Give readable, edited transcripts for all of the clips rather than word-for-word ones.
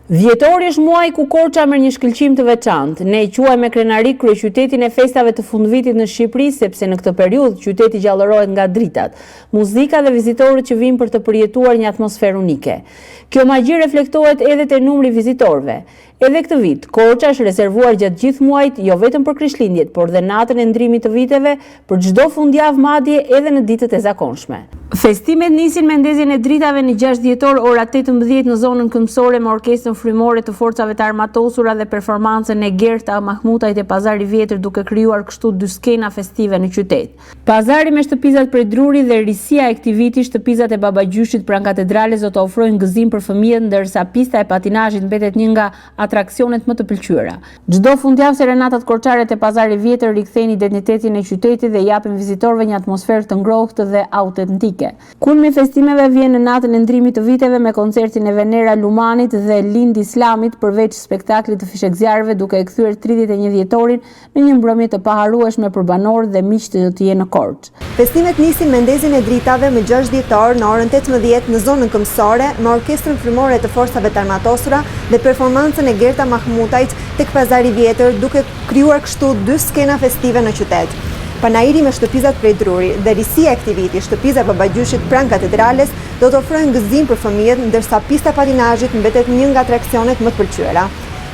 Dhjetori është muaj ku Korça merr një shkëlqim të veçantë. Ne e quajmë krenarik kryeqytetin e festave të fundvitit në Shqipëri, sepse në këtë periudhë qyteti gjallërohet nga dritat, muzika dhe vizitorët që vinë për të përjetuar një atmosferë unike. Kjo magji reflektohet edhe te numri vizitorëve. Edhe këtë vit, Korça është rezervuar gjatë gjithë muajit jo vetëm për Krishtlindjet, por dhe natën e ndrimit të viteve, për çdo fundjavë madje edhe në ditët e zakonshme. Festimet nisin me ndezjen e dritave në 6 dhjetor ora 18 në zonën këmbësore me orkestrën frymore të forcave të armatosura dhe performancën e Gerta Mahmutajt e Pazari Vjetër, duke krijuar kështu dy skena festive në qytet. Pazari me shtëpizat prej Druri dhe risia e këtij viti, shtëpizat e Babagjyshit pranë katedrales do të ofrojnë gëzim për fëmijët, ndërsa pista e patinazhit mbetet një nga atraksionet më të pëlqyera. Çdo fundjavë serenatat korçare te Pazari Vjetër rikthejnë identitetin e qytetit dhe japin vizitorëve një atmosferë të ngrohtë dhe autentike. Kulmi i festimeve vjen në natën e ndrimit të viteve me koncertin e Venera Lumanit dhe Lind Islamit, përveç spektaklit të fishekzjarëve, duke e kthyer 31 dhjetorin në një mbrëmje të paharrueshme për banorët dhe miqtë që do të jenë në Korçë. Festimet nisin me ndezjen e dritave më 6 dhjetor në orën 18 në zonën këmbësore me orkestrën frymore të forcave të armatosura dhe performancën e Gerta Mahmutajt tek Pazari Vjetër, duke krijuar kështu dy skena festive në qytet. Panairi me shtëpizat prej Druri dhe risia e këtij viti, shtëpiza Babagjyshit pranë katedrales, do të ofrojnë gëzim për fëmijët, ndërsa pista e patinazhit mbetet një nga atraksionet më të pëlqyera.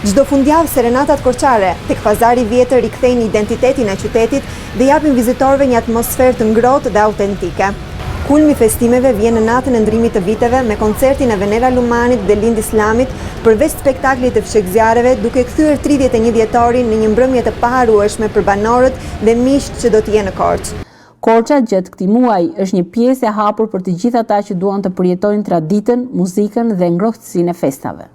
Çdo fundjavë serenatat korçare tek Pazari Vjetër rikthejnë identitetin e qytetit dhe japin vizitorëve një atmosferë të ngrohtë dhe autentike. Kulmi i festimeve vjen në natën e ndrimit të viteve me koncertin e Venera Lumanit dhe Lind Islamit, përveç spektaklit të fishekzjarëve, duke kthyer 31 dhjetorin në një mbrëmje të paharrueshme për banorët dhe miqtë që do të jenë në Korçë. Korça gjatë këtij muaji është një pjesë e hapur për të gjithë ata që duan të përjetojnë traditën, muzikën dhe ngrohtësinë e festave.